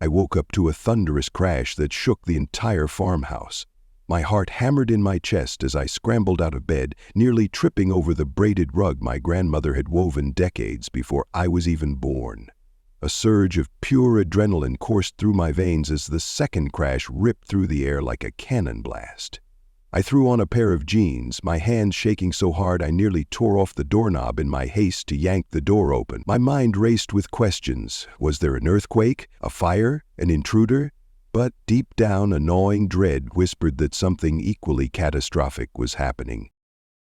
I woke up to a thunderous crash that shook the entire farmhouse. My heart hammered in my chest as I scrambled out of bed, nearly tripping over the braided rug my grandmother had woven decades before I was even born. A surge of pure adrenaline coursed through my veins as the second crash ripped through the air like a cannon blast. I threw on a pair of jeans, my hands shaking so hard I nearly tore off the doorknob in my haste to yank the door open. My mind raced with questions. Was there an earthquake? A fire? An intruder? But deep down, a gnawing dread whispered that something equally catastrophic was happening.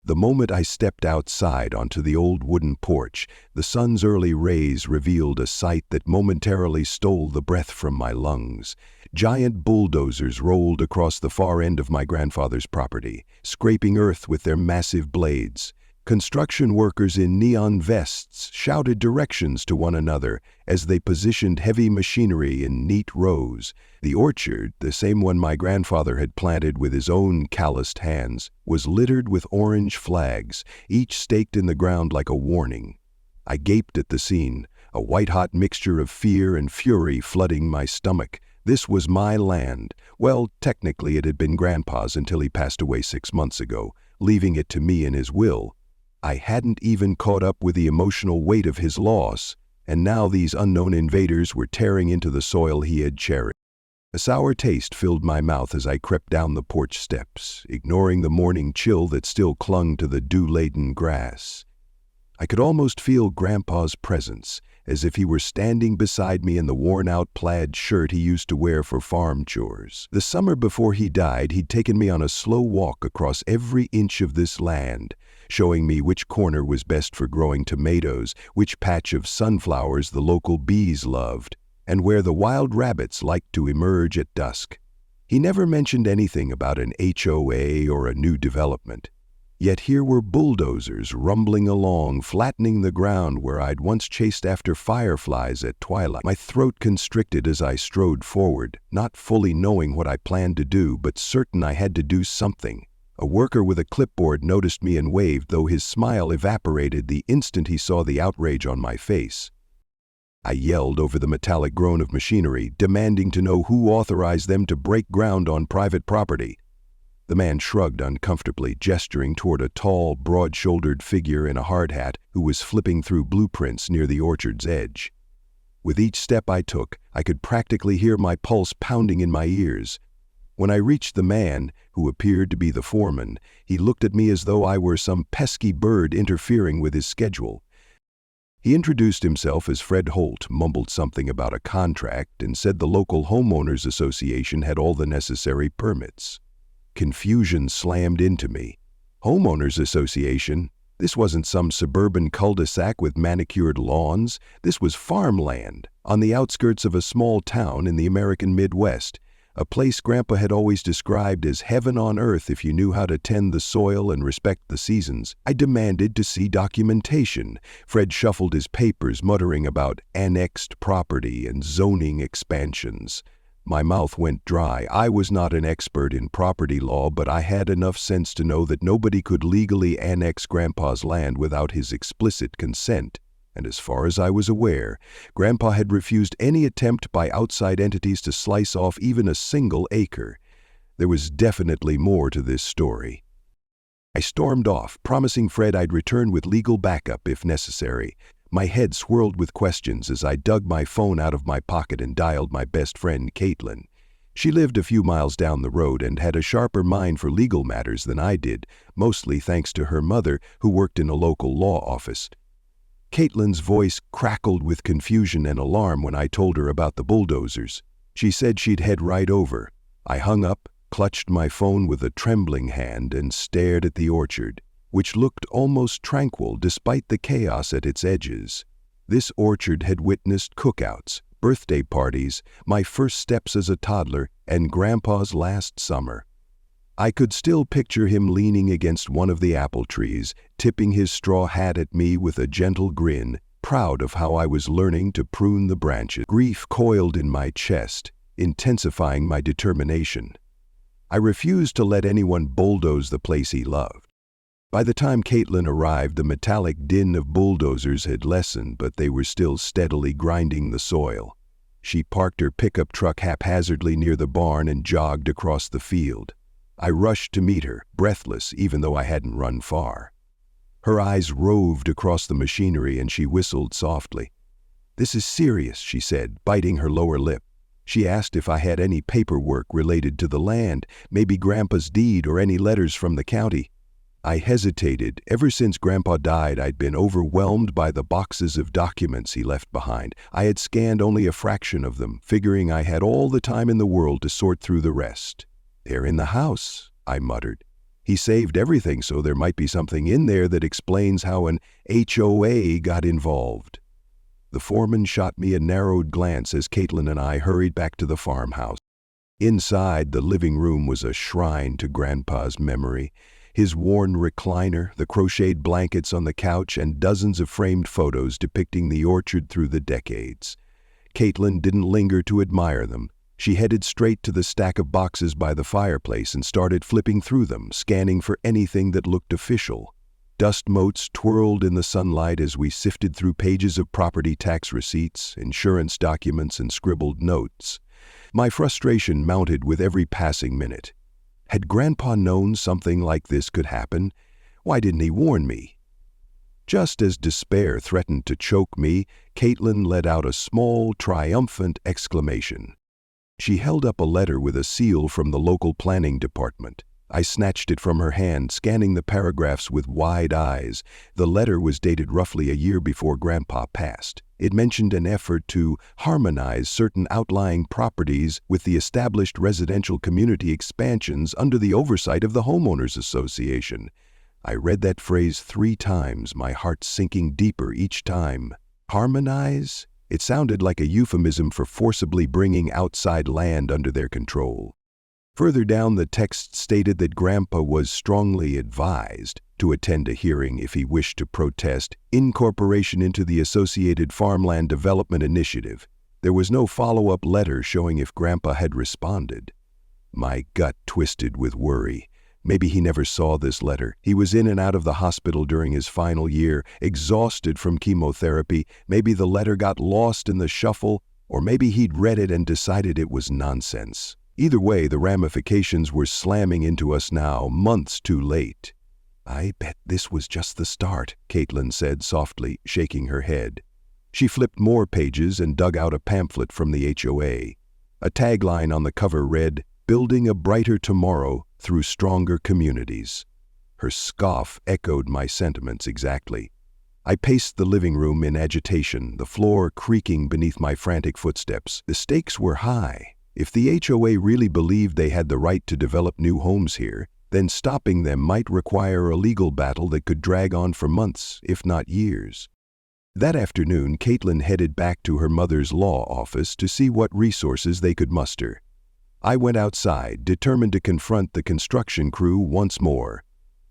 The moment I stepped outside onto the old wooden porch, the sun's early rays revealed a sight that momentarily stole the breath from my lungs. Giant bulldozers rolled across the far end of my grandfather's property, scraping earth with their massive blades. Construction workers in neon vests shouted directions to one another as they positioned heavy machinery in neat rows. The orchard, the same one my grandfather had planted with his own calloused hands, was littered with orange flags, each staked in the ground like a warning. I gaped at the scene, a white-hot mixture of fear and fury flooding my stomach. This was my land. Well, technically it had been Grandpa's until he passed away 6 months ago, leaving it to me in his will. I hadn't even caught up with the emotional weight of his loss, and now these unknown invaders were tearing into the soil he had cherished. A sour taste filled my mouth as I crept down the porch steps, ignoring the morning chill that still clung to the dew-laden grass. I could almost feel Grandpa's presence, as if he were standing beside me in the worn-out plaid shirt he used to wear for farm chores. The summer before he died, he'd taken me on a slow walk across every inch of this land, showing me which corner was best for growing tomatoes, which patch of sunflowers the local bees loved, and where the wild rabbits liked to emerge at dusk. He never mentioned anything about an HOA or a new development. Yet here were bulldozers rumbling along, flattening the ground where I'd once chased after fireflies at twilight. My throat constricted as I strode forward, not fully knowing what I planned to do, but certain I had to do something. A worker with a clipboard noticed me and waved, though his smile evaporated the instant he saw the outrage on my face. I yelled over the metallic groan of machinery, demanding to know who authorized them to break ground on private property. The man shrugged uncomfortably, gesturing toward a tall, broad-shouldered figure in a hard hat who was flipping through blueprints near the orchard's edge. With each step I took, I could practically hear my pulse pounding in my ears. When I reached the man, who appeared to be the foreman, he looked at me as though I were some pesky bird interfering with his schedule. He introduced himself as Fred Holt, mumbled something about a contract, and said the local homeowners association had all the necessary permits. Confusion slammed into me. Homeowners association? This wasn't some suburban cul-de-sac with manicured lawns. This was farmland, on the outskirts of a small town in the American Midwest, a place Grandpa had always described as heaven on earth if you knew how to tend the soil and respect the seasons. I demanded to see documentation. Fred shuffled his papers, muttering about annexed property and zoning expansions. My mouth went dry. I was not an expert in property law, but I had enough sense to know that nobody could legally annex Grandpa's land without his explicit consent. And as far as I was aware, Grandpa had refused any attempt by outside entities to slice off even a single acre. There was definitely more to this story. I stormed off, promising Fred I'd return with legal backup if necessary. My head swirled with questions as I dug my phone out of my pocket and dialed my best friend, Caitlin. She lived a few miles down the road and had a sharper mind for legal matters than I did, mostly thanks to her mother, who worked in a local law office. Caitlin's voice crackled with confusion and alarm when I told her about the bulldozers. She said she'd head right over. I hung up, clutched my phone with a trembling hand, and stared at the orchard, which looked almost tranquil despite the chaos at its edges. This orchard had witnessed cookouts, birthday parties, my first steps as a toddler, and Grandpa's last summer. I could still picture him leaning against one of the apple trees, tipping his straw hat at me with a gentle grin, proud of how I was learning to prune the branches. Grief coiled in my chest, intensifying my determination. I refused to let anyone bulldoze the place he loved. By the time Caitlin arrived, the metallic din of bulldozers had lessened, but they were still steadily grinding the soil. She parked her pickup truck haphazardly near the barn and jogged across the field. I rushed to meet her, breathless even though I hadn't run far. Her eyes roved across the machinery and she whistled softly. "This is serious," she said, biting her lower lip. She asked if I had any paperwork related to the land, maybe Grandpa's deed or any letters from the county. I hesitated. Ever since Grandpa died, I'd been overwhelmed by the boxes of documents he left behind. I had scanned only a fraction of them, figuring I had all the time in the world to sort through the rest. "They're in the house," I muttered. "He saved everything, so there might be something in there that explains how an HOA got involved." The foreman shot me a narrowed glance as Caitlin and I hurried back to the farmhouse. Inside, the living room was a shrine to Grandpa's memory. His worn recliner, the crocheted blankets on the couch, and dozens of framed photos depicting the orchard through the decades. Caitlin didn't linger to admire them. She headed straight to the stack of boxes by the fireplace and started flipping through them, scanning for anything that looked official. Dust motes twirled in the sunlight as we sifted through pages of property tax receipts, insurance documents, and scribbled notes. My frustration mounted with every passing minute. Had Grandpa known something like this could happen? Why didn't he warn me? Just as despair threatened to choke me, Caitlin let out a small, triumphant exclamation. She held up a letter with a seal from the local planning department. I snatched it from her hand, scanning the paragraphs with wide eyes. The letter was dated roughly a year before Grandpa passed. It mentioned an effort to harmonize certain outlying properties with the established residential community expansions under the oversight of the Homeowners Association. I read that phrase 3 times, my heart sinking deeper each time. Harmonize? It sounded like a euphemism for forcibly bringing outside land under their control. Further down, the text stated that Grandpa was strongly advised to attend a hearing if he wished to protest incorporation into the Associated Farmland Development Initiative. There was no follow-up letter showing if Grandpa had responded. My gut twisted with worry. Maybe he never saw this letter. He was in and out of the hospital during his final year, exhausted from chemotherapy. Maybe the letter got lost in the shuffle, or maybe he'd read it and decided it was nonsense. Either way, the ramifications were slamming into us now, months too late. "I bet this was just the start," Caitlin said softly, shaking her head. She flipped more pages and dug out a pamphlet from the HOA. A tagline on the cover read, "Building a Brighter Tomorrow Through Stronger Communities." Her scoff echoed my sentiments exactly. I paced the living room in agitation, the floor creaking beneath my frantic footsteps. The stakes were high. If the HOA really believed they had the right to develop new homes here, then stopping them might require a legal battle that could drag on for months, if not years. That afternoon, Caitlin headed back to her mother's law office to see what resources they could muster. I went outside, determined to confront the construction crew once more.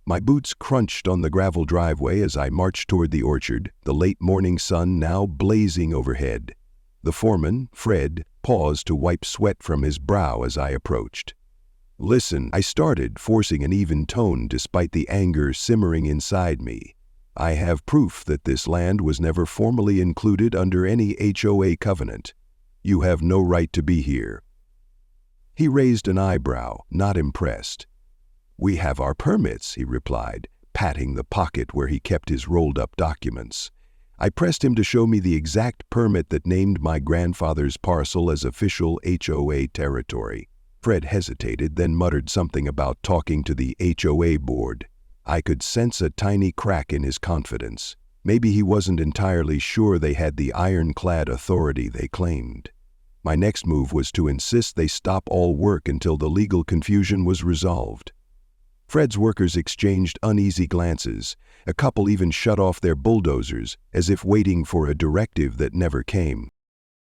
My boots crunched on the gravel driveway as I marched toward the orchard, the late morning sun now blazing overhead. The foreman, Fred, paused to wipe sweat from his brow as I approached. "Listen," I started, forcing an even tone despite the anger simmering inside me. "I have proof that this land was never formally included under any HOA covenant. You have no right to be here." He raised an eyebrow, not impressed. "We have our permits," he replied, patting the pocket where he kept his rolled-up documents. I pressed him to show me the exact permit that named my grandfather's parcel as official HOA territory. Fred hesitated, then muttered something about talking to the HOA board. I could sense a tiny crack in his confidence. Maybe he wasn't entirely sure they had the ironclad authority they claimed. My next move was to insist they stop all work until the legal confusion was resolved. Fred's workers exchanged uneasy glances. A couple even shut off their bulldozers, as if waiting for a directive that never came.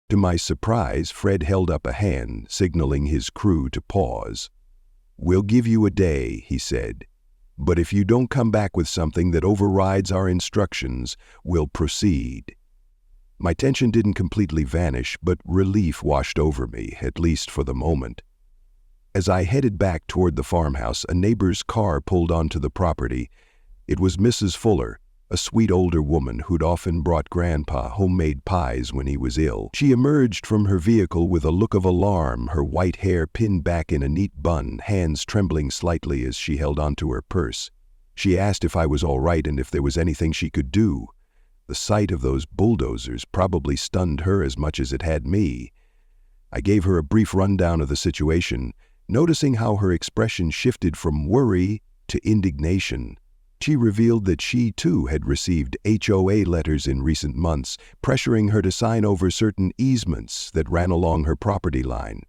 To my surprise, Fred held up a hand, signaling his crew to pause. "We'll give you a day," he said. "But if you don't come back with something that overrides our instructions, we'll proceed." My tension didn't completely vanish, but relief washed over me, at least for the moment. As I headed back toward the farmhouse, a neighbor's car pulled onto the property. It was Mrs. Fuller. a sweet older woman who'd often brought Grandpa homemade pies when he was ill. She emerged from her vehicle with a look of alarm, her white hair pinned back in a neat bun, hands trembling slightly as she held onto her purse. She asked if I was all right and if there was anything she could do. The sight of those bulldozers probably stunned her as much as it had me. I gave her a brief rundown of the situation, noticing how her expression shifted from worry to indignation. She revealed that she, too, had received HOA letters in recent months, pressuring her to sign over certain easements that ran along her property line.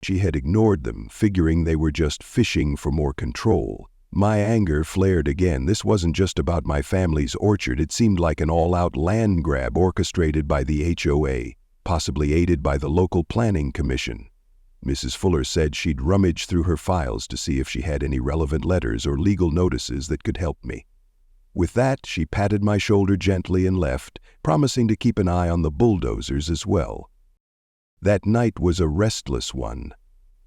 She had ignored them, figuring they were just fishing for more control. My anger flared again. This wasn't just about my family's orchard. It seemed like an all-out land grab orchestrated by the HOA, possibly aided by the local planning commission. Mrs. Fuller said she'd rummage through her files to see if she had any relevant letters or legal notices that could help me. With that, she patted my shoulder gently and left, promising to keep an eye on the bulldozers as well. That night was a restless one.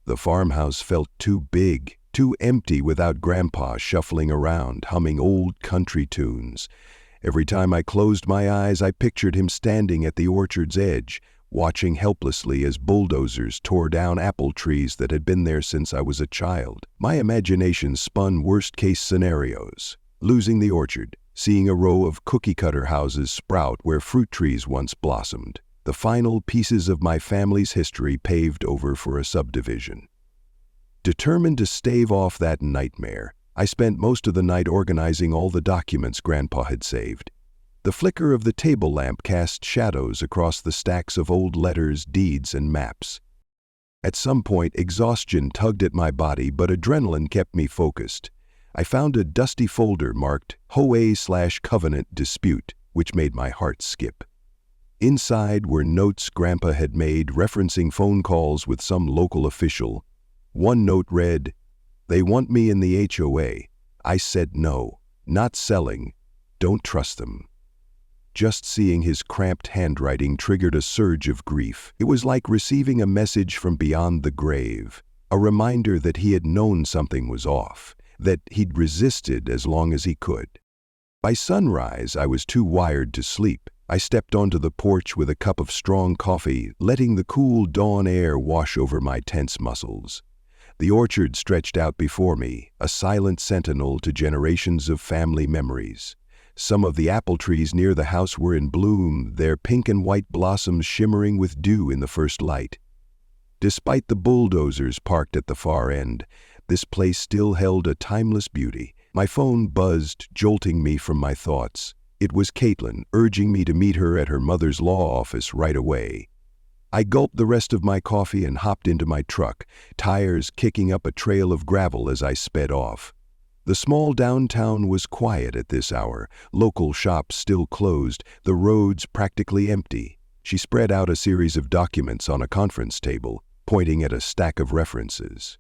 The farmhouse felt too big, too empty without Grandpa shuffling around, humming old country tunes. Every time I closed my eyes, I pictured him standing at the orchard's edge, watching helplessly as bulldozers tore down apple trees that had been there since I was a child. My imagination spun worst-case scenarios. Losing the orchard, seeing a row of cookie-cutter houses sprout where fruit trees once blossomed. The final pieces of my family's history paved over for a subdivision. Determined to stave off that nightmare, I spent most of the night organizing all the documents Grandpa had saved. The flicker of the table lamp cast shadows across the stacks of old letters, deeds, and maps. At some point, exhaustion tugged at my body, but adrenaline kept me focused. I found a dusty folder marked HOA/Covenant Dispute, which made my heart skip. Inside were notes Grandpa had made referencing phone calls with some local official. One note read, "They want me in the HOA. I said no. Not selling. Don't trust them." Just seeing his cramped handwriting triggered a surge of grief. It was like receiving a message from beyond the grave, a reminder that he had known something was off, that he'd resisted as long as he could. By sunrise, I was too wired to sleep. I stepped onto the porch with a cup of strong coffee, letting the cool dawn air wash over my tense muscles. The orchard stretched out before me, a silent sentinel to generations of family memories. Some of the apple trees near the house were in bloom, their pink and white blossoms shimmering with dew in the first light. Despite the bulldozers parked at the far end, this place still held a timeless beauty. My phone buzzed, jolting me from my thoughts. It was Caitlin, urging me to meet her at her mother's law office right away. I gulped the rest of my coffee and hopped into my truck, tires kicking up a trail of gravel as I sped off. The small downtown was quiet at this hour, local shops still closed, the roads practically empty. She spread out a series of documents on a conference table, pointing at a stack of references.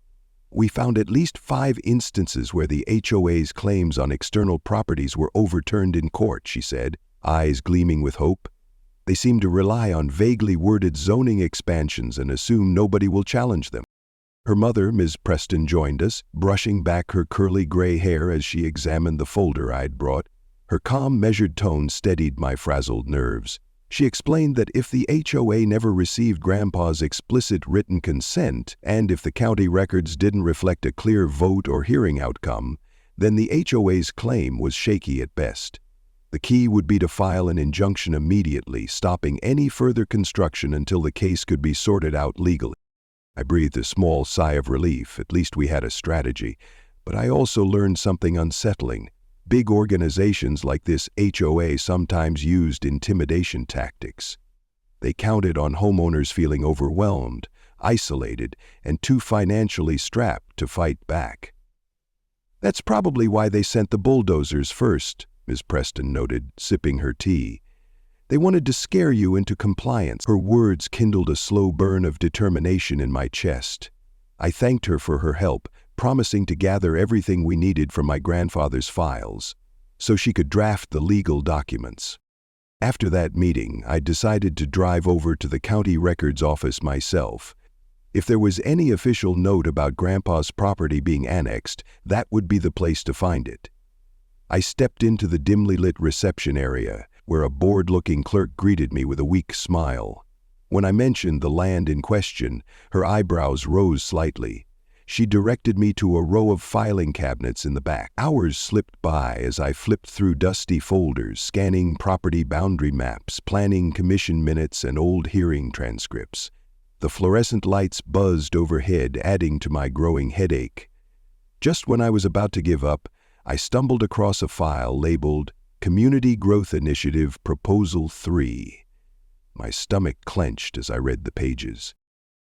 "We found at least 5 instances where the HOA's claims on external properties were overturned in court," she said, eyes gleaming with hope. "They seem to rely on vaguely worded zoning expansions and assume nobody will challenge them." Her mother, Ms. Preston, joined us, brushing back her curly gray hair as she examined the folder I'd brought. Her calm, measured tone steadied my frazzled nerves. She explained that if the HOA never received Grandpa's explicit written consent, and if the county records didn't reflect a clear vote or hearing outcome, then the HOA's claim was shaky at best. The key would be to file an injunction immediately, stopping any further construction until the case could be sorted out legally. I breathed a small sigh of relief. At least we had a strategy. But I also learned something unsettling. Big organizations like this HOA sometimes used intimidation tactics. They counted on homeowners feeling overwhelmed, isolated, and too financially strapped to fight back. "That's probably why they sent the bulldozers first," Ms. Preston noted, sipping her tea. "They wanted to scare you into compliance." Her words kindled a slow burn of determination in my chest. I thanked her for her help, promising to gather everything we needed from my grandfather's files, so she could draft the legal documents. After that meeting, I decided to drive over to the county records office myself. If there was any official note about Grandpa's property being annexed, that would be the place to find it. I stepped into the dimly lit reception area, where a bored-looking clerk greeted me with a weak smile. When I mentioned the land in question, her eyebrows rose slightly. She directed me to a row of filing cabinets in the back. Hours slipped by as I flipped through dusty folders, scanning property boundary maps, planning commission minutes, and old hearing transcripts. The fluorescent lights buzzed overhead, adding to my growing headache. Just when I was about to give up, I stumbled across a file labeled Community Growth Initiative Proposal 3. My stomach clenched as I read the pages.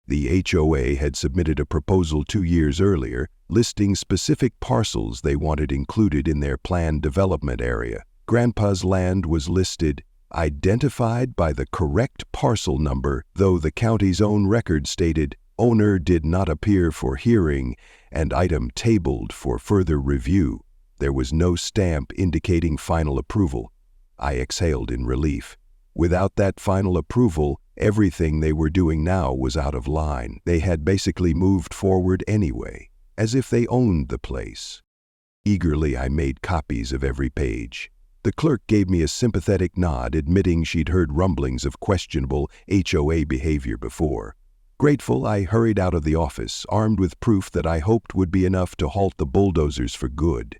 The HOA had submitted a proposal 2 years earlier, listing specific parcels they wanted included in their planned development area. Grandpa's land was listed, identified by the correct parcel number, though the county's own record stated, owner did not appear for hearing, and item tabled for further review. There was no stamp indicating final approval. I exhaled in relief. Without that final approval, everything they were doing now was out of line. They had basically moved forward anyway, as if they owned the place. Eagerly, I made copies of every page. The clerk gave me a sympathetic nod, admitting she'd heard rumblings of questionable HOA behavior before. Grateful, I hurried out of the office, armed with proof that I hoped would be enough to halt the bulldozers for good.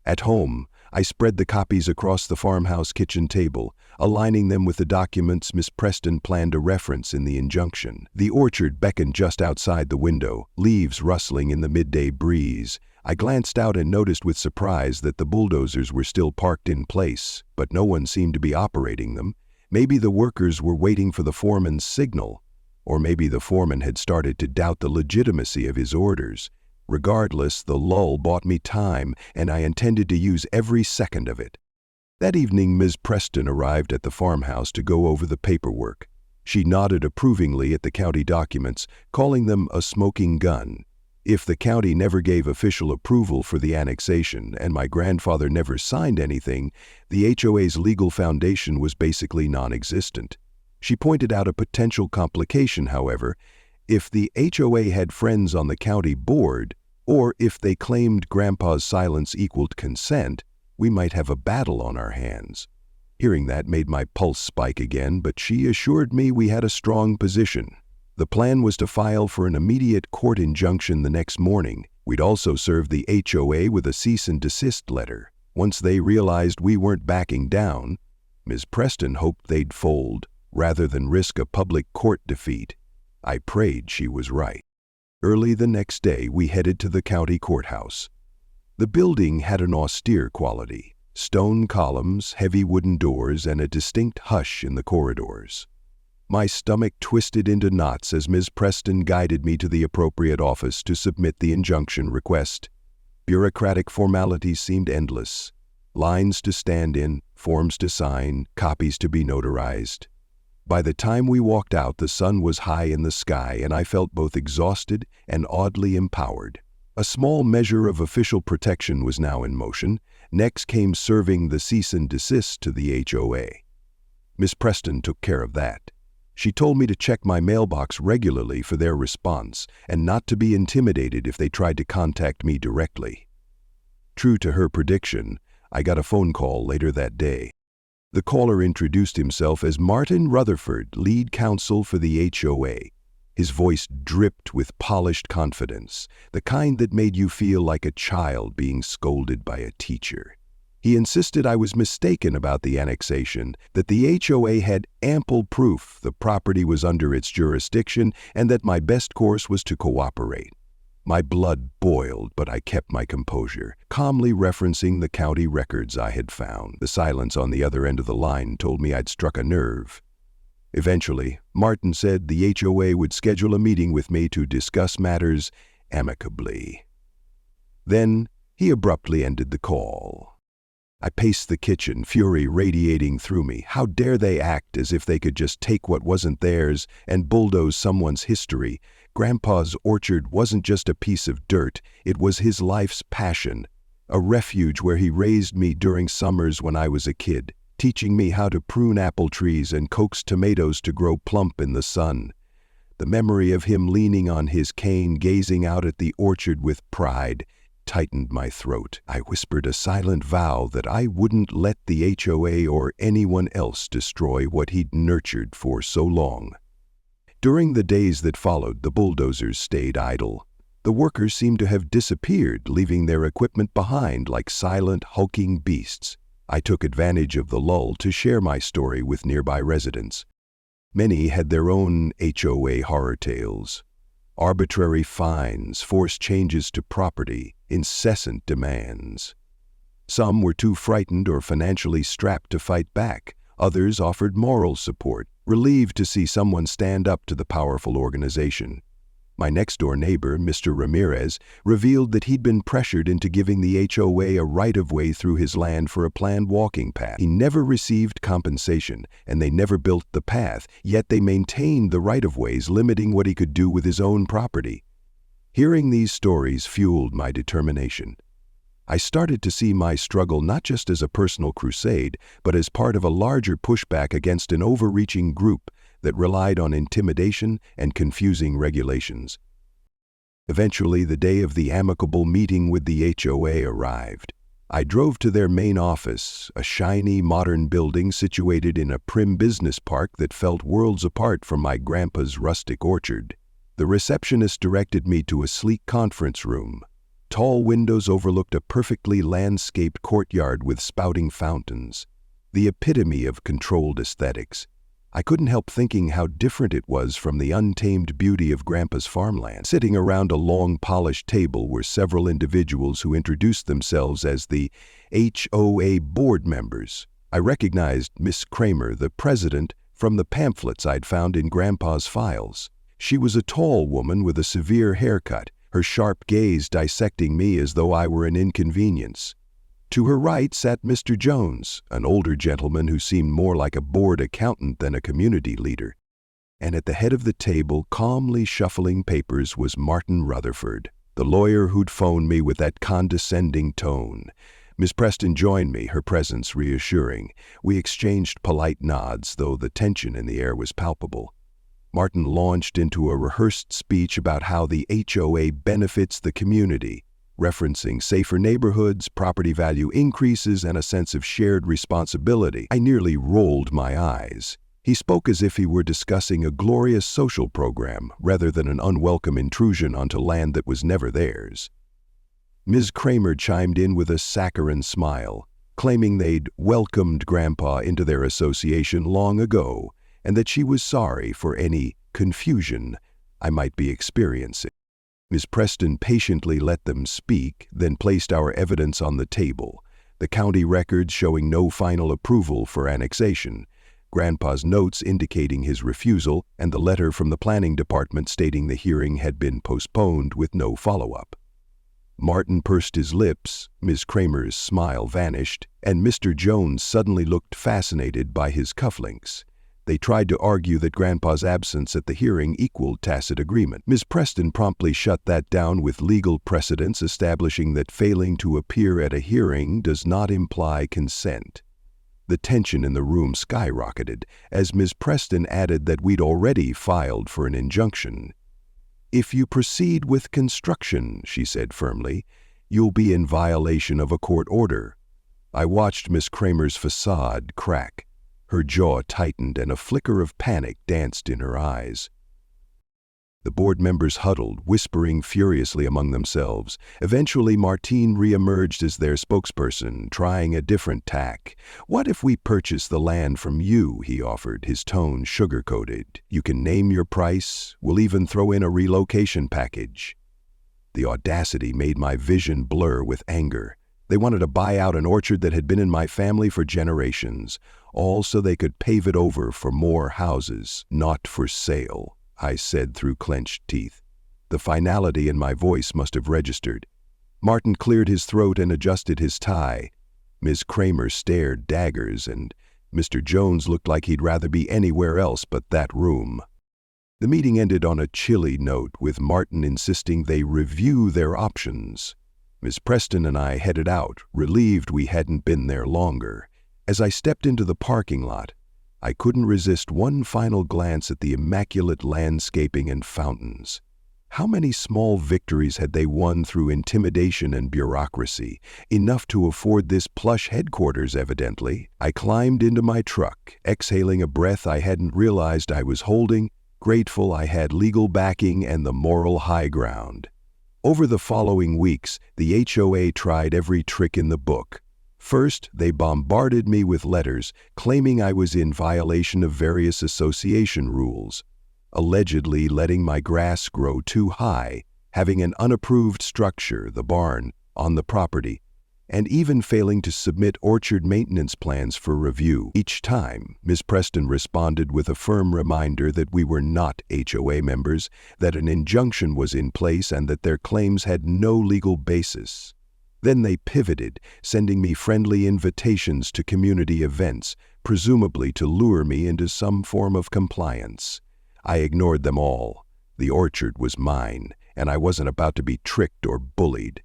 At home, I spread the copies across the farmhouse kitchen table, aligning them with the documents Miss Preston planned to reference in the injunction. The orchard beckoned just outside the window, leaves rustling in the midday breeze. I glanced out and noticed with surprise that the bulldozers were still parked in place, but no one seemed to be operating them. Maybe the workers were waiting for the foreman's signal, or maybe the foreman had started to doubt the legitimacy of his orders. Regardless, the lull bought me time, and I intended to use every second of it. That evening, Ms. Preston arrived at the farmhouse to go over the paperwork. She nodded approvingly at the county documents, calling them a smoking gun. If the county never gave official approval for the annexation and my grandfather never signed anything, the HOA's legal foundation was basically non-existent. She pointed out a potential complication, however. If the HOA had friends on the county board, or if they claimed Grandpa's silence equaled consent, we might have a battle on our hands. Hearing that made my pulse spike again, but she assured me we had a strong position. The plan was to file for an immediate court injunction the next morning. We'd also serve the HOA with a cease and desist letter. Once they realized we weren't backing down, Ms. Preston hoped they'd fold, rather than risk a public court defeat. I prayed she was right. Early the next day, we headed to the county courthouse. The building had an austere quality, stone columns, heavy wooden doors, and a distinct hush in the corridors. My stomach twisted into knots as Ms. Preston guided me to the appropriate office to submit the injunction request. Bureaucratic formalities seemed endless. Lines to stand in, forms to sign, copies to be notarized. By the time we walked out, the sun was high in the sky, and I felt both exhausted and oddly empowered. A small measure of official protection was now in motion. Next came serving the cease and desist to the HOA. Miss Preston took care of that. She told me to check my mailbox regularly for their response, and not to be intimidated if they tried to contact me directly. True to her prediction, I got a phone call later that day. The caller introduced himself as Martin Rutherford, lead counsel for the HOA. His voice dripped with polished confidence, the kind that made you feel like a child being scolded by a teacher. He insisted I was mistaken about the annexation, that the HOA had ample proof the property was under its jurisdiction, and that my best course was to cooperate. My blood boiled, but I kept my composure, calmly referencing the county records I had found. The silence on the other end of the line told me I'd struck a nerve. Eventually, Martin said the HOA would schedule a meeting with me to discuss matters amicably. Then, he abruptly ended the call. I paced the kitchen, fury radiating through me. How dare they act as if they could just take what wasn't theirs and bulldoze someone's history? Grandpa's orchard wasn't just a piece of dirt, it was his life's passion, a refuge where he raised me during summers when I was a kid, teaching me how to prune apple trees and coax tomatoes to grow plump in the sun. The memory of him leaning on his cane, gazing out at the orchard with pride, tightened my throat. I whispered a silent vow that I wouldn't let the HOA or anyone else destroy what he'd nurtured for so long. During the days that followed, the bulldozers stayed idle. The workers seemed to have disappeared, leaving their equipment behind like silent, hulking beasts. I took advantage of the lull to share my story with nearby residents. Many had their own HOA horror tales. Arbitrary fines, forced changes to property, incessant demands. Some were too frightened or financially strapped to fight back. Others offered moral support, relieved to see someone stand up to the powerful organization. My next-door neighbor, Mr. Ramirez, revealed that he'd been pressured into giving the HOA a right-of-way through his land for a planned walking path. He never received compensation, and they never built the path, yet they maintained the right-of-ways, limiting what he could do with his own property. Hearing these stories fueled my determination. I started to see my struggle not just as a personal crusade, but as part of a larger pushback against an overreaching group that relied on intimidation and confusing regulations. Eventually, the day of the amicable meeting with the HOA arrived. I drove to their main office, a shiny, modern building situated in a prim business park that felt worlds apart from my grandpa's rustic orchard. The receptionist directed me to a sleek conference room. Tall windows overlooked a perfectly landscaped courtyard with spouting fountains, the epitome of controlled aesthetics. I couldn't help thinking how different it was from the untamed beauty of Grandpa's farmland. Sitting around a long, polished table were several individuals who introduced themselves as the HOA board members. I recognized Miss Kramer, the president, from the pamphlets I'd found in Grandpa's files. She was a tall woman with a severe haircut, her sharp gaze dissecting me as though I were an inconvenience. To her right sat Mr. Jones, an older gentleman who seemed more like a board accountant than a community leader. And at the head of the table, calmly shuffling papers, was Martin Rutherford, the lawyer who'd phoned me with that condescending tone. Miss Preston joined me, her presence reassuring. We exchanged polite nods, though the tension in the air was palpable. Martin launched into a rehearsed speech about how the HOA benefits the community, referencing safer neighborhoods, property value increases, and a sense of shared responsibility. I nearly rolled my eyes. He spoke as if he were discussing a glorious social program rather than an unwelcome intrusion onto land that was never theirs. Ms. Kramer chimed in with a saccharine smile, claiming they'd welcomed Grandpa into their association long ago and that she was sorry for any confusion I might be experiencing. Ms. Preston patiently let them speak, then placed our evidence on the table, the county records showing no final approval for annexation, Grandpa's notes indicating his refusal, and the letter from the planning department stating the hearing had been postponed with no follow-up. Martin pursed his lips, Ms. Kramer's smile vanished, and Mr. Jones suddenly looked fascinated by his cufflinks. They tried to argue that Grandpa's absence at the hearing equaled tacit agreement. Ms. Preston promptly shut that down with legal precedents establishing that failing to appear at a hearing does not imply consent. The tension in the room skyrocketed as Ms. Preston added that we'd already filed for an injunction. "If you proceed with construction," she said firmly, "you'll be in violation of a court order." I watched Miss Kramer's facade crack. Her jaw tightened and a flicker of panic danced in her eyes. The board members huddled, whispering furiously among themselves. Eventually, Martine re-emerged as their spokesperson, trying a different tack. "What if we purchase the land from you?" he offered, his tone sugar-coated. "You can name your price. We'll even throw in a relocation package." The audacity made my vision blur with anger. They wanted to buy out an orchard that had been in my family for generations, all so they could pave it over for more houses. "Not for sale," I said through clenched teeth. The finality in my voice must have registered. Martin cleared his throat and adjusted his tie. Ms. Kramer stared daggers, and Mr. Jones looked like he'd rather be anywhere else but that room. The meeting ended on a chilly note, with Martin insisting they review their options. Miss Preston and I headed out, relieved we hadn't been there longer. As I stepped into the parking lot, I couldn't resist one final glance at the immaculate landscaping and fountains. How many small victories had they won through intimidation and bureaucracy? Enough to afford this plush headquarters, evidently. I climbed into my truck, exhaling a breath I hadn't realized I was holding, grateful I had legal backing and the moral high ground. Over the following weeks, the HOA tried every trick in the book. First, they bombarded me with letters claiming I was in violation of various association rules, allegedly letting my grass grow too high, having an unapproved structure, the barn, on the property, and even failing to submit orchard maintenance plans for review. Each time, Ms. Preston responded with a firm reminder that we were not HOA members, that an injunction was in place, and that their claims had no legal basis. Then they pivoted, sending me friendly invitations to community events, presumably to lure me into some form of compliance. I ignored them all. The orchard was mine, and I wasn't about to be tricked or bullied.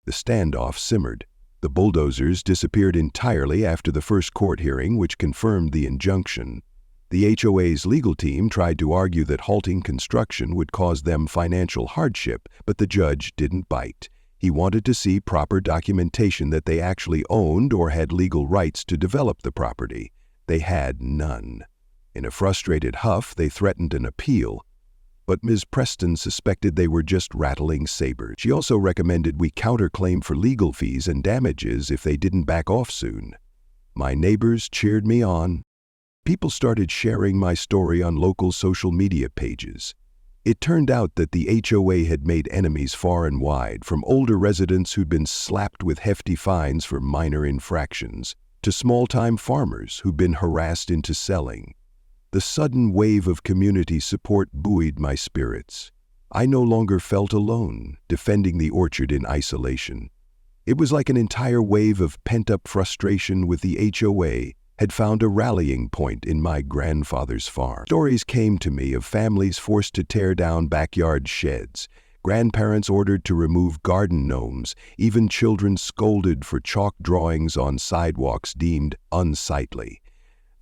The standoff simmered. The bulldozers disappeared entirely after the first court hearing, which confirmed the injunction. The HOA's legal team tried to argue that halting construction would cause them financial hardship, but the judge didn't bite. He wanted to see proper documentation that they actually owned or had legal rights to develop the property. They had none. In a frustrated huff, they threatened an appeal, but Ms. Preston suspected they were just rattling sabers. She also recommended we counterclaim for legal fees and damages if they didn't back off soon. My neighbors cheered me on. People started sharing my story on local social media pages. It turned out that the HOA had made enemies far and wide, from older residents who'd been slapped with hefty fines for minor infractions, to small-time farmers who'd been harassed into selling. The sudden wave of community support buoyed my spirits. I no longer felt alone, defending the orchard in isolation. It was like an entire wave of pent-up frustration with the HOA had found a rallying point in my grandfather's farm. Stories came to me of families forced to tear down backyard sheds, grandparents ordered to remove garden gnomes, even children scolded for chalk drawings on sidewalks deemed unsightly.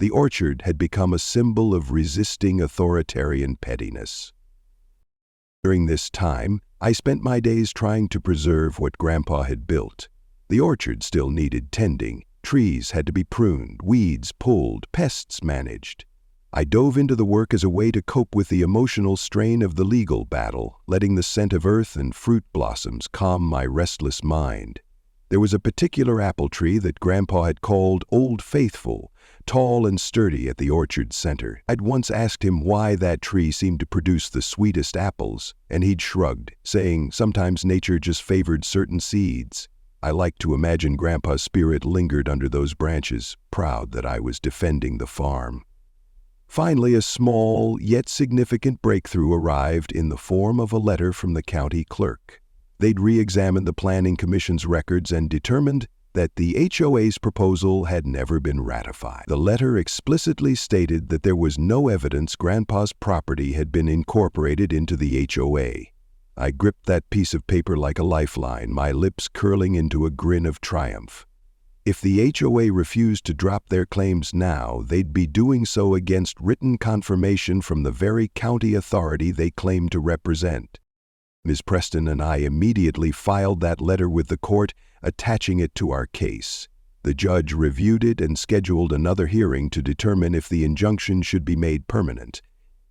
The orchard had become a symbol of resisting authoritarian pettiness. During this time, I spent my days trying to preserve what Grandpa had built. The orchard still needed tending. Trees had to be pruned, weeds pulled, pests managed. I dove into the work as a way to cope with the emotional strain of the legal battle, letting the scent of earth and fruit blossoms calm my restless mind. There was a particular apple tree that Grandpa had called Old Faithful, tall and sturdy at the orchard center. I'd once asked him why that tree seemed to produce the sweetest apples, and he'd shrugged, saying sometimes nature just favored certain seeds. I liked to imagine Grandpa's spirit lingered under those branches, proud that I was defending the farm. Finally, a small yet significant breakthrough arrived in the form of a letter from the county clerk. They'd re-examined the Planning Commission's records and determined that the HOA's proposal had never been ratified. The letter explicitly stated that there was no evidence Grandpa's property had been incorporated into the HOA. I gripped that piece of paper like a lifeline, my lips curling into a grin of triumph. If the HOA refused to drop their claims now, they'd be doing so against written confirmation from the very county authority they claimed to represent. Ms. Preston and I immediately filed that letter with the court, attaching it to our case. The judge reviewed it and scheduled another hearing to determine if the injunction should be made permanent.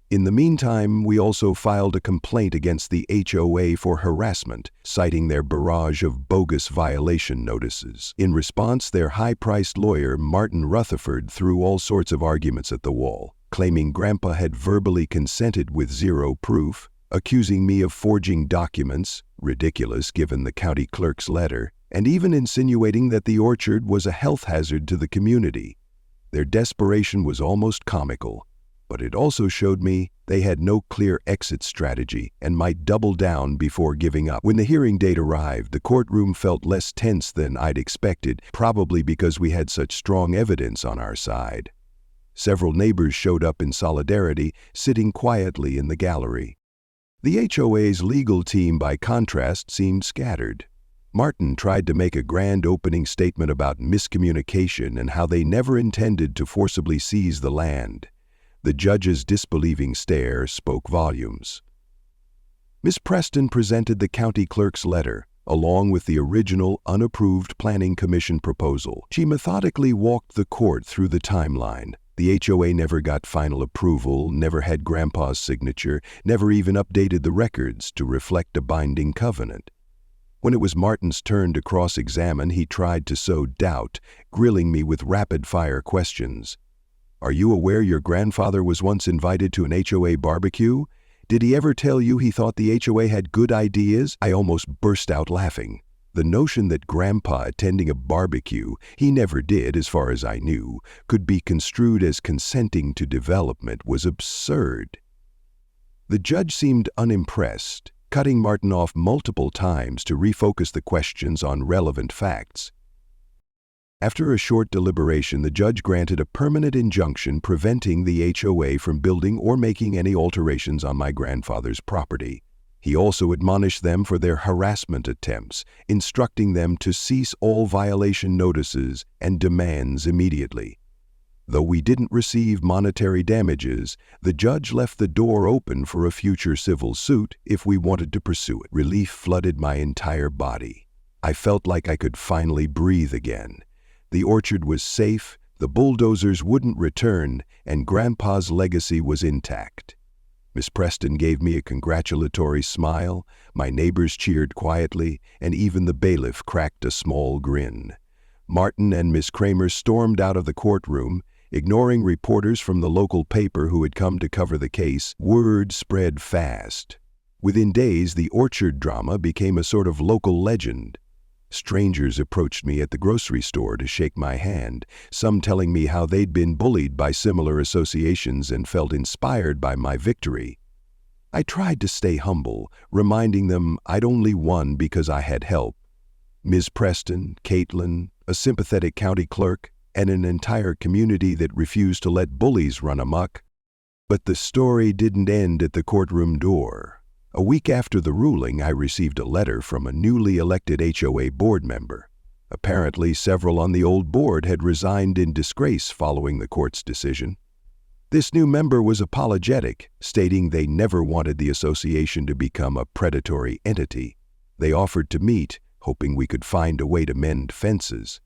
In the meantime, we also filed a complaint against the HOA for harassment, citing their barrage of bogus violation notices. In response, their high-priced lawyer, Martin Rutherford, threw all sorts of arguments at the wall, claiming Grandpa had verbally consented with zero proof, accusing me of forging documents, ridiculous given the county clerk's letter, and even insinuating that the orchard was a health hazard to the community. Their desperation was almost comical, but it also showed me they had no clear exit strategy and might double down before giving up. When the hearing date arrived, the courtroom felt less tense than I'd expected, probably because we had such strong evidence on our side. Several neighbors showed up in solidarity, sitting quietly in the gallery. The HOA's legal team, by contrast, seemed scattered. Martin tried to make a grand opening statement about miscommunication and how they never intended to forcibly seize the land. The judge's disbelieving stare spoke volumes. Miss Preston presented the county clerk's letter, along with the original unapproved planning commission proposal. She methodically walked the court through the timeline. The HOA never got final approval, never had Grandpa's signature, never even updated the records to reflect a binding covenant. When it was Martin's turn to cross-examine, he tried to sow doubt, grilling me with rapid-fire questions. "Are you aware your grandfather was once invited to an HOA barbecue? Did he ever tell you he thought the HOA had good ideas?" I almost burst out laughing. The notion that Grandpa attending a barbecue, he never did as far as I knew, could be construed as consenting to development was absurd. The judge seemed unimpressed, cutting Martin off multiple times to refocus the questions on relevant facts. After a short deliberation, the judge granted a permanent injunction preventing the HOA from building or making any alterations on my grandfather's property. He also admonished them for their harassment attempts, instructing them to cease all violation notices and demands immediately. Though we didn't receive monetary damages, the judge left the door open for a future civil suit if we wanted to pursue it. Relief flooded my entire body. I felt like I could finally breathe again. The orchard was safe, the bulldozers wouldn't return, and Grandpa's legacy was intact. Miss Preston gave me a congratulatory smile, my neighbors cheered quietly, and even the bailiff cracked a small grin. Martin and Miss Kramer stormed out of the courtroom, ignoring reporters from the local paper who had come to cover the case. Word spread fast. Within days, the orchard drama became a sort of local legend. Strangers approached me at the grocery store to shake my hand, some telling me how they'd been bullied by similar associations and felt inspired by my victory. I tried to stay humble, reminding them I'd only won because I had help. Ms. Preston, Caitlin, a sympathetic county clerk, and an entire community that refused to let bullies run amok. But the story didn't end at the courtroom door. A week after the ruling, I received a letter from a newly elected HOA board member. Apparently, several on the old board had resigned in disgrace following the court's decision. This new member was apologetic, stating they never wanted the association to become a predatory entity. They offered to meet, hoping we could find a way to mend fences.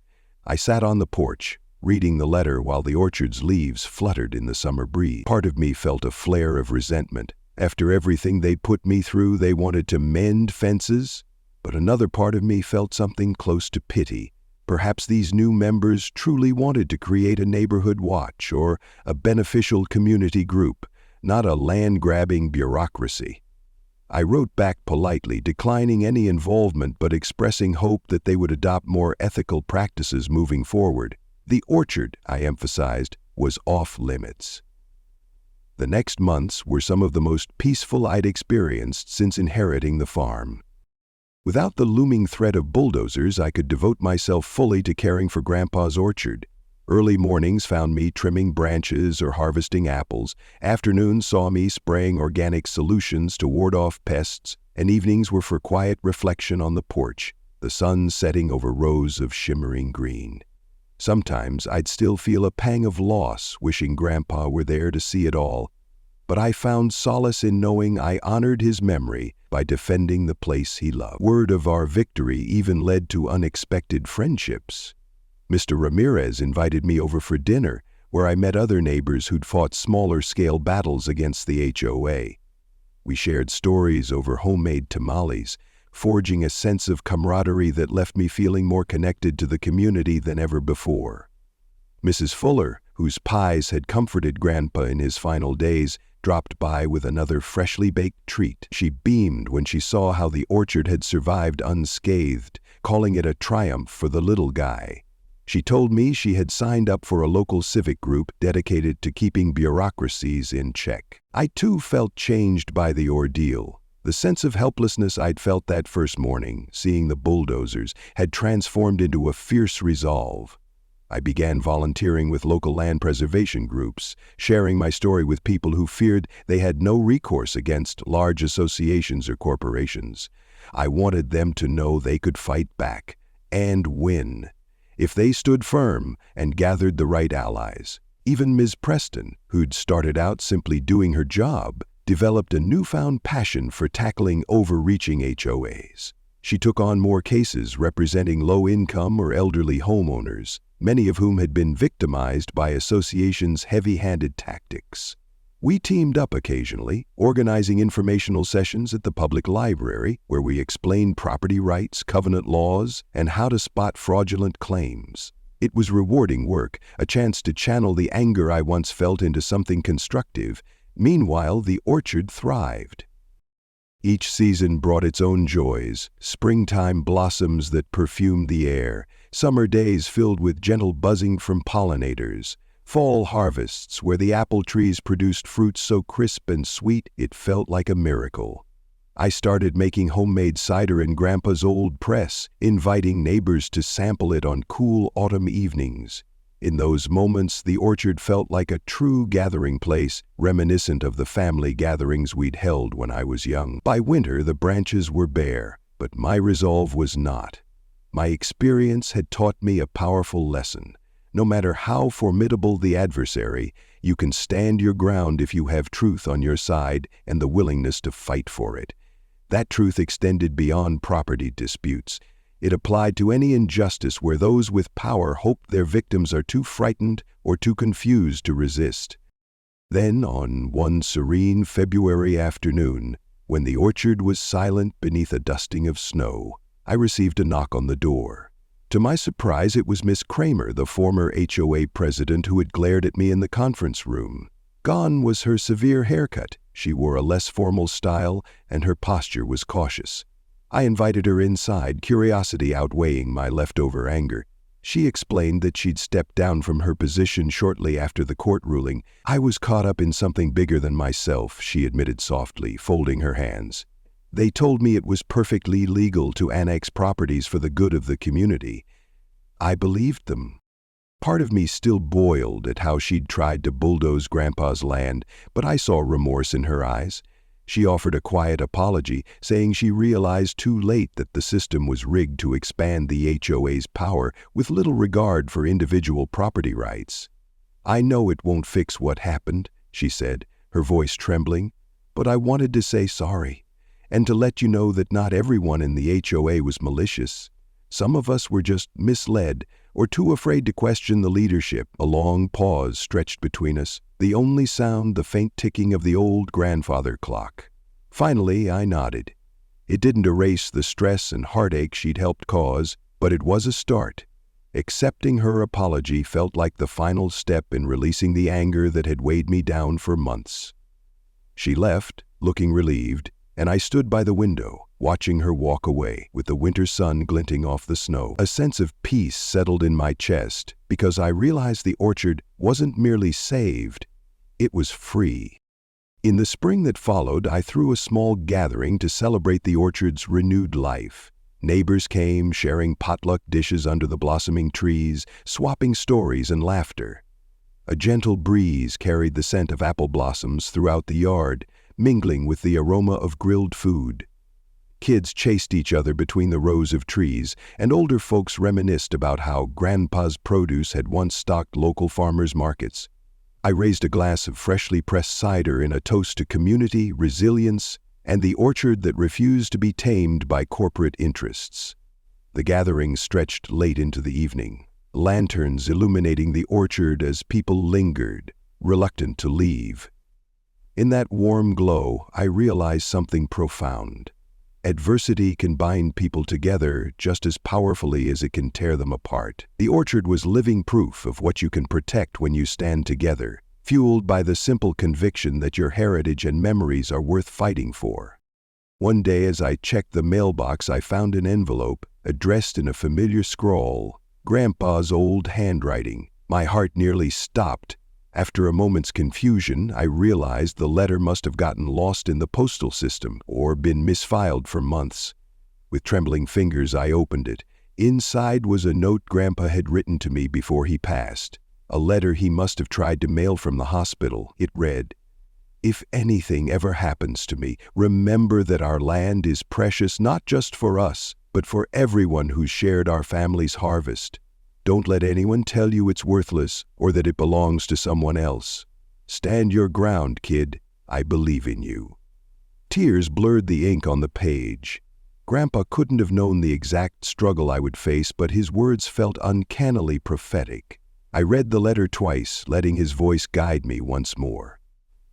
I sat on the porch, reading the letter while the orchard's leaves fluttered in the summer breeze. Part of me felt a flare of resentment. After everything they put me through, they wanted to mend fences? But another part of me felt something close to pity. Perhaps these new members truly wanted to create a neighborhood watch or a beneficial community group, not a land-grabbing bureaucracy. I wrote back politely, declining any involvement but expressing hope that they would adopt more ethical practices moving forward. The orchard, I emphasized, was off limits. The next months were some of the most peaceful I'd experienced since inheriting the farm. Without the looming threat of bulldozers, I could devote myself fully to caring for Grandpa's orchard. Early mornings found me trimming branches or harvesting apples, afternoons saw me spraying organic solutions to ward off pests, and evenings were for quiet reflection on the porch, the sun setting over rows of shimmering green. Sometimes I'd still feel a pang of loss, wishing Grandpa were there to see it all, but I found solace in knowing I honored his memory by defending the place he loved. Word of our victory even led to unexpected friendships. Mr. Ramirez invited me over for dinner, where I met other neighbors who'd fought smaller-scale battles against the HOA. We shared stories over homemade tamales, forging a sense of camaraderie that left me feeling more connected to the community than ever before. Mrs. Fuller, whose pies had comforted Grandpa in his final days, dropped by with another freshly baked treat. She beamed when she saw how the orchard had survived unscathed, calling it a triumph for the little guy. She told me she had signed up for a local civic group dedicated to keeping bureaucracies in check. I too felt changed by the ordeal. The sense of helplessness I'd felt that first morning, seeing the bulldozers, had transformed into a fierce resolve. I began volunteering with local land preservation groups, sharing my story with people who feared they had no recourse against large associations or corporations. I wanted them to know they could fight back and win if they stood firm and gathered the right allies. Even Ms. Preston, who'd started out simply doing her job, developed a newfound passion for tackling overreaching HOAs. She took on more cases representing low-income or elderly homeowners, many of whom had been victimized by associations' heavy-handed tactics. We teamed up occasionally, organizing informational sessions at the public library where we explained property rights, covenant laws, and how to spot fraudulent claims. It was rewarding work, a chance to channel the anger I once felt into something constructive. Meanwhile, the orchard thrived. Each season brought its own joys: springtime blossoms that perfumed the air, summer days filled with gentle buzzing from pollinators, fall harvests where the apple trees produced fruit so crisp and sweet it felt like a miracle. I started making homemade cider in Grandpa's old press, inviting neighbors to sample it on cool autumn evenings. In those moments, the orchard felt like a true gathering place, reminiscent of the family gatherings we'd held when I was young. By winter, the branches were bare, but my resolve was not. My experience had taught me a powerful lesson. No matter how formidable the adversary, you can stand your ground if you have truth on your side and the willingness to fight for it. That truth extended beyond property disputes. It applied to any injustice where those with power hope their victims are too frightened or too confused to resist. Then, on one serene February afternoon, when the orchard was silent beneath a dusting of snow, I received a knock on the door. To my surprise, it was Miss Kramer, the former HOA president, who had glared at me in the conference room. Gone was her severe haircut. She wore a less formal style, and her posture was cautious. I invited her inside, curiosity outweighing my leftover anger. She explained that she'd stepped down from her position shortly after the court ruling. "I was caught up in something bigger than myself," she admitted softly, folding her hands. "They told me it was perfectly legal to annex properties for the good of the community." I believed them. Part of me still boiled at how she'd tried to bulldoze Grandpa's land, but I saw remorse in her eyes. She offered a quiet apology, saying she realized too late that the system was rigged to expand the HOA's power with little regard for individual property rights. "I know it won't fix what happened," she said, her voice trembling, "but I wanted to say sorry, and to let you know that not everyone in the HOA was malicious. Some of us were just misled or too afraid to question the leadership." A long pause stretched between us, the only sound the faint ticking of the old grandfather clock. Finally, I nodded. It didn't erase the stress and heartache she'd helped cause, but it was a start. Accepting her apology felt like the final step in releasing the anger that had weighed me down for months. She left, looking relieved, and I stood by the window, watching her walk away, with the winter sun glinting off the snow. A sense of peace settled in my chest because I realized the orchard wasn't merely saved, it was free. In the spring that followed, I threw a small gathering to celebrate the orchard's renewed life. Neighbors came, sharing potluck dishes under the blossoming trees, swapping stories and laughter. A gentle breeze carried the scent of apple blossoms throughout the yard, mingling with the aroma of grilled food. Kids chased each other between the rows of trees, and older folks reminisced about how Grandpa's produce had once stocked local farmers' markets. I raised a glass of freshly pressed cider in a toast to community, resilience, and the orchard that refused to be tamed by corporate interests. The gathering stretched late into the evening, lanterns illuminating the orchard as people lingered, reluctant to leave. In that warm glow, I realized something profound. Adversity can bind people together just as powerfully as it can tear them apart. The orchard was living proof of what you can protect when you stand together, fueled by the simple conviction that your heritage and memories are worth fighting for. One day, as I checked the mailbox, I found an envelope addressed in a familiar scrawl, Grandpa's old handwriting. My heart nearly stopped. After a moment's confusion, I realized the letter must have gotten lost in the postal system or been misfiled for months. With trembling fingers, I opened it. Inside was a note Grandpa had written to me before he passed, a letter he must have tried to mail from the hospital. It read, "If anything ever happens to me, remember that our land is precious not just for us, but for everyone who shared our family's harvest. Don't let anyone tell you it's worthless or that it belongs to someone else. Stand your ground, kid. I believe in you." Tears blurred the ink on the page. Grandpa couldn't have known the exact struggle I would face, but his words felt uncannily prophetic. I read the letter twice, letting his voice guide me once more.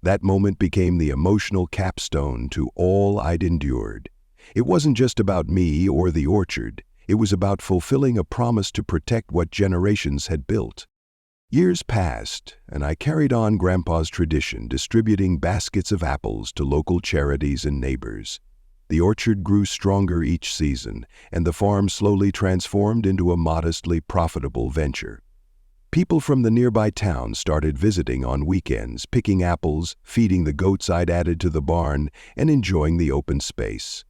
That moment became the emotional capstone to all I'd endured. It wasn't just about me or the orchard. It was about fulfilling a promise to protect what generations had built. Years passed, and I carried on Grandpa's tradition, distributing baskets of apples to local charities and neighbors. The orchard grew stronger each season, and the farm slowly transformed into a modestly profitable venture. People from the nearby town started visiting on weekends, picking apples, feeding the goats I'd added to the barn, and enjoying the open space.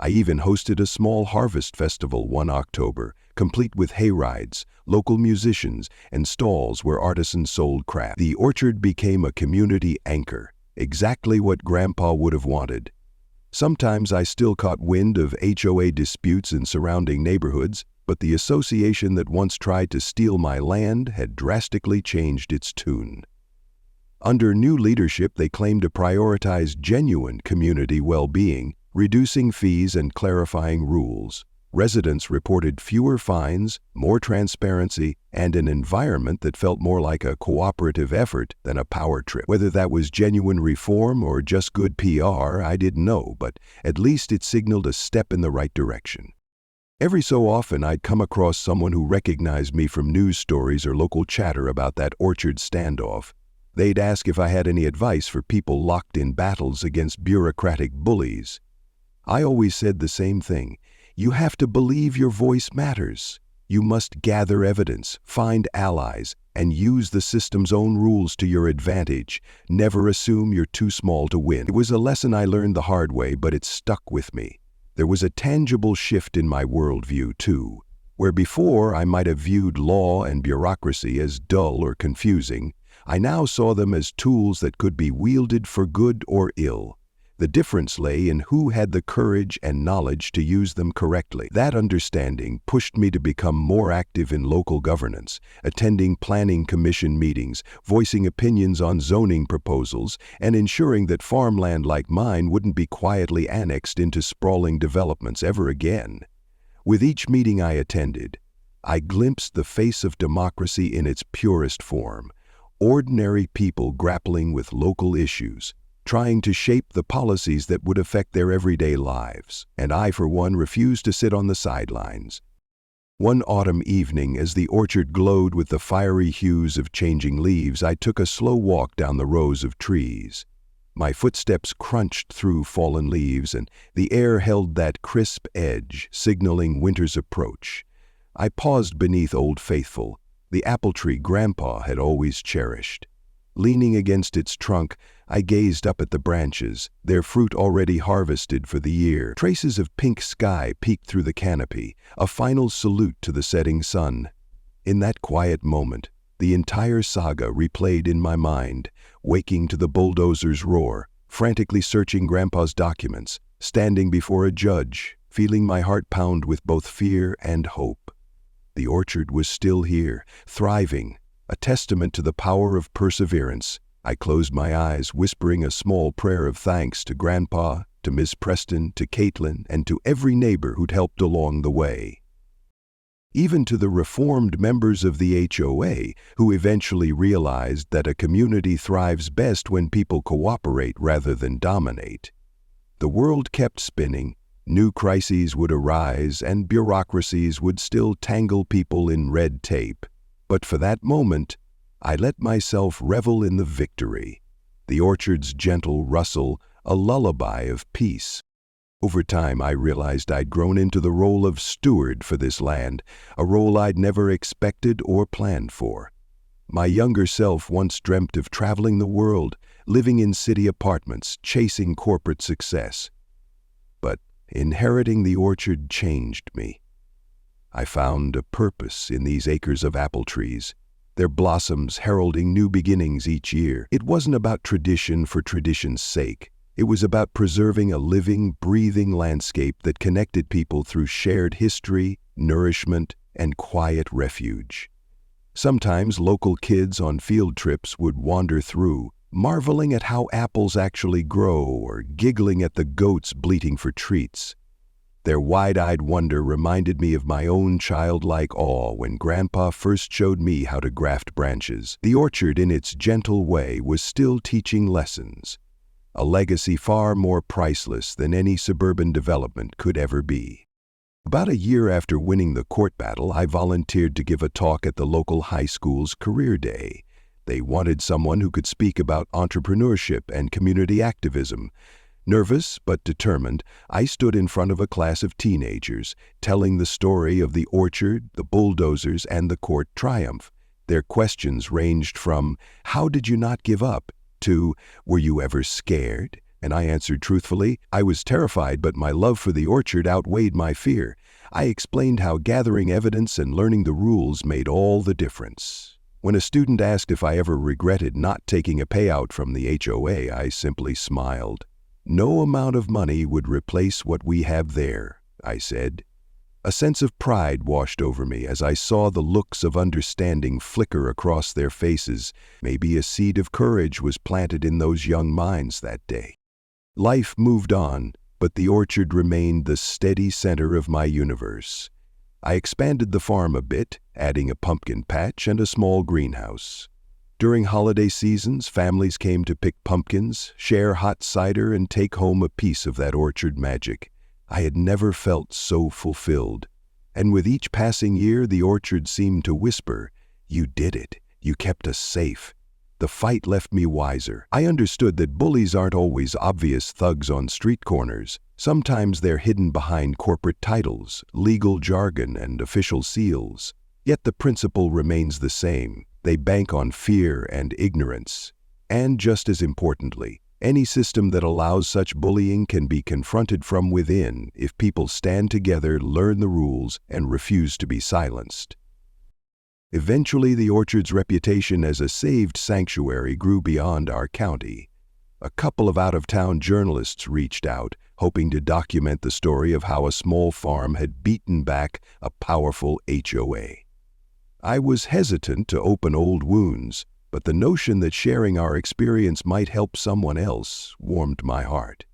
I even hosted a small harvest festival one October, complete with hayrides, local musicians, and stalls where artisans sold crafts. The orchard became a community anchor, exactly what Grandpa would have wanted. Sometimes I still caught wind of HOA disputes in surrounding neighborhoods, but the association that once tried to steal my land had drastically changed its tune. Under new leadership, they claimed to prioritize genuine community well-being, reducing fees and clarifying rules. Residents reported fewer fines, more transparency, and an environment that felt more like a cooperative effort than a power trip. Whether that was genuine reform or just good PR, I didn't know, but at least it signaled a step in the right direction. Every so often, I'd come across someone who recognized me from news stories or local chatter about that orchard standoff. They'd ask if I had any advice for people locked in battles against bureaucratic bullies. I always said the same thing. You have to believe your voice matters. You must gather evidence, find allies, and use the system's own rules to your advantage. Never assume you're too small to win. It was a lesson I learned the hard way, but it stuck with me. There was a tangible shift in my worldview, too. Where before I might have viewed law and bureaucracy as dull or confusing, I now saw them as tools that could be wielded for good or ill. The difference lay in who had the courage and knowledge to use them correctly. That understanding pushed me to become more active in local governance, attending planning commission meetings, voicing opinions on zoning proposals, and ensuring that farmland like mine wouldn't be quietly annexed into sprawling developments ever again. With each meeting I attended, I glimpsed the face of democracy in its purest form. Ordinary people grappling with local issues, trying to shape the policies that would affect their everyday lives, and I, for one, refused to sit on the sidelines. One autumn evening, as the orchard glowed with the fiery hues of changing leaves, I took a slow walk down the rows of trees. My footsteps crunched through fallen leaves, and the air held that crisp edge, signaling winter's approach. I paused beneath Old Faithful, the apple tree Grandpa had always cherished. Leaning against its trunk, I gazed up at the branches, their fruit already harvested for the year. Traces of pink sky peeked through the canopy, a final salute to the setting sun. In that quiet moment, the entire saga replayed in my mind, waking to the bulldozer's roar, frantically searching Grandpa's documents, standing before a judge, feeling my heart pound with both fear and hope. The orchard was still here, thriving, a testament to the power of perseverance. I closed my eyes, whispering a small prayer of thanks to Grandpa, to Miss Preston, to Caitlin, and to every neighbor who'd helped along the way. Even to the reformed members of the HOA, who eventually realized that a community thrives best when people cooperate rather than dominate. The world kept spinning, new crises would arise, and bureaucracies would still tangle people in red tape. But for that moment, I let myself revel in the victory, the orchard's gentle rustle, a lullaby of peace. Over time, I realized I'd grown into the role of steward for this land, a role I'd never expected or planned for. My younger self once dreamt of traveling the world, living in city apartments, chasing corporate success. But inheriting the orchard changed me. I found a purpose in these acres of apple trees, their blossoms heralding new beginnings each year. It wasn't about tradition for tradition's sake. It was about preserving a living, breathing landscape that connected people through shared history, nourishment, and quiet refuge. Sometimes local kids on field trips would wander through, marveling at how apples actually grow or giggling at the goats bleating for treats. Their wide-eyed wonder reminded me of my own childlike awe when Grandpa first showed me how to graft branches. The orchard, in its gentle way, was still teaching lessons, a legacy far more priceless than any suburban development could ever be. About a year after winning the court battle, I volunteered to give a talk at the local high school's career day. They wanted someone who could speak about entrepreneurship and community activism. Nervous but determined, I stood in front of a class of teenagers, telling the story of the orchard, the bulldozers, and the court triumph. Their questions ranged from, "How did you not give up?" to, "Were you ever scared?" And I answered truthfully, "I was terrified, but my love for the orchard outweighed my fear." I explained how gathering evidence and learning the rules made all the difference. When a student asked if I ever regretted not taking a payout from the HOA, I simply smiled. "No amount of money would replace what we have there," I said. A sense of pride washed over me as I saw the looks of understanding flicker across their faces. Maybe a seed of courage was planted in those young minds that day. Life moved on, but the orchard remained the steady center of my universe. I expanded the farm a bit, adding a pumpkin patch and a small greenhouse. During holiday seasons, families came to pick pumpkins, share hot cider, and take home a piece of that orchard magic. I had never felt so fulfilled. And with each passing year, the orchard seemed to whisper, "You did it. You kept us safe." The fight left me wiser. I understood that bullies aren't always obvious thugs on street corners. Sometimes they're hidden behind corporate titles, legal jargon, and official seals. Yet the principle remains the same. They bank on fear and ignorance. And just as importantly, any system that allows such bullying can be confronted from within if people stand together, learn the rules, and refuse to be silenced. Eventually, the orchard's reputation as a saved sanctuary grew beyond our county. A couple of out-of-town journalists reached out, hoping to document the story of how a small farm had beaten back a powerful HOA. I was hesitant to open old wounds, but the notion that sharing our experience might help someone else warmed my heart.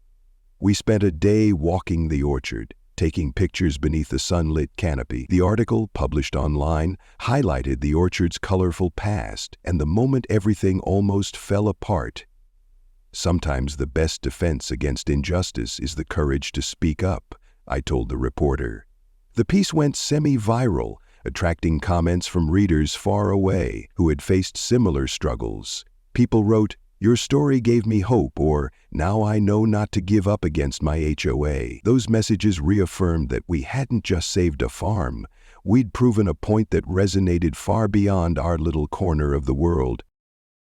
We spent a day walking the orchard, taking pictures beneath the sunlit canopy. The article, published online, highlighted the orchard's colorful past, and the moment everything almost fell apart. "Sometimes the best defense against injustice is the courage to speak up," I told the reporter. The piece went semi-viral, attracting comments from readers far away who had faced similar struggles. People wrote, "Your story gave me hope," or "Now I know not to give up against my HOA." Those messages reaffirmed that we hadn't just saved a farm, we'd proven a point that resonated far beyond our little corner of the world.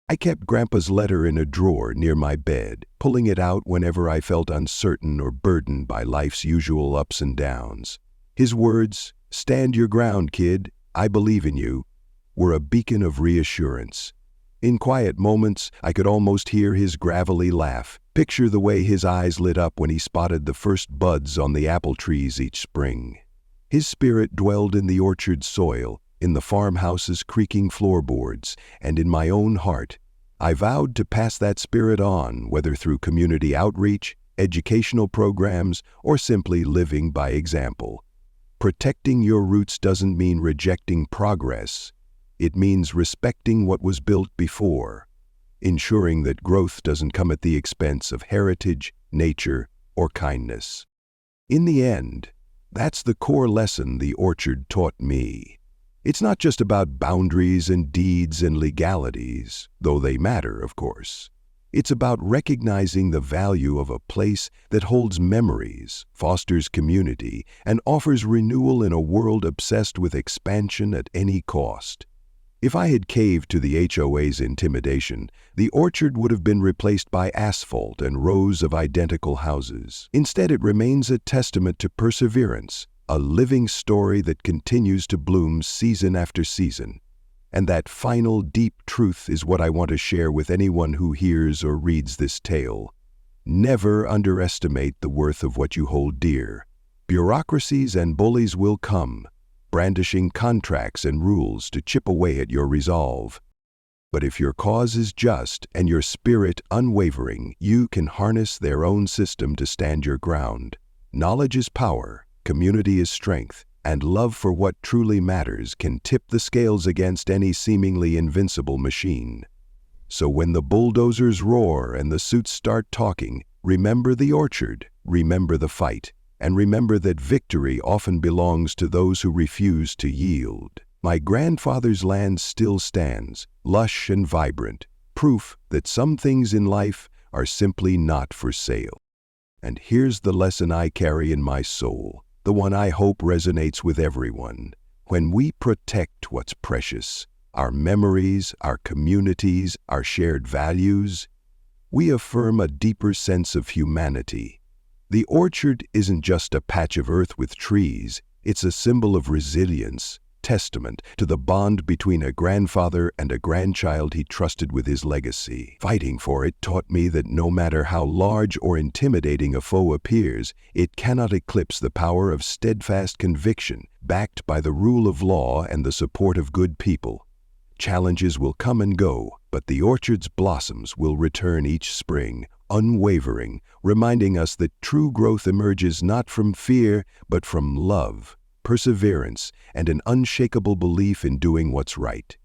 I kept Grandpa's letter in a drawer near my bed, pulling it out whenever I felt uncertain or burdened by life's usual ups and downs. His words, "Stand your ground, kid, I believe in you," were a beacon of reassurance. In quiet moments, I could almost hear his gravelly laugh, picture the way his eyes lit up when he spotted the first buds on the apple trees each spring. His spirit dwelled in the orchard soil, in the farmhouse's creaking floorboards, and in my own heart. I vowed to pass that spirit on, whether through community outreach, educational programs, or simply living by example. Protecting your roots doesn't mean rejecting progress. It means respecting what was built before, ensuring that growth doesn't come at the expense of heritage, nature, or kindness. In the end, that's the core lesson the orchard taught me. It's not just about boundaries and deeds and legalities, though they matter, of course. It's about recognizing the value of a place that holds memories, fosters community, and offers renewal in a world obsessed with expansion at any cost. If I had caved to the HOA's intimidation, the orchard would have been replaced by asphalt and rows of identical houses. Instead, it remains a testament to perseverance, a living story that continues to bloom season after season. And that final deep truth is what I want to share with anyone who hears or reads this tale. Never underestimate the worth of what you hold dear. Bureaucracies and bullies will come, brandishing contracts and rules to chip away at your resolve. But if your cause is just and your spirit unwavering, you can harness their own system to stand your ground. Knowledge is power, community is strength, and love for what truly matters can tip the scales against any seemingly invincible machine. So when the bulldozers roar and the suits start talking, remember the orchard, remember the fight, and remember that victory often belongs to those who refuse to yield. My grandfather's land still stands, lush and vibrant, proof that some things in life are simply not for sale. And here's the lesson I carry in my soul, the one I hope resonates with everyone. When we protect what's precious, our memories, our communities, our shared values, we affirm a deeper sense of humanity. The orchard isn't just a patch of earth with trees, it's a symbol of resilience, testament to the bond between a grandfather and a grandchild he trusted with his legacy. Fighting for it taught me that no matter how large or intimidating a foe appears, it cannot eclipse the power of steadfast conviction, backed by the rule of law and the support of good people. Challenges will come and go, but the orchard's blossoms will return each spring, unwavering, reminding us that true growth emerges not from fear, but from love, perseverance, and an unshakable belief in doing what's right.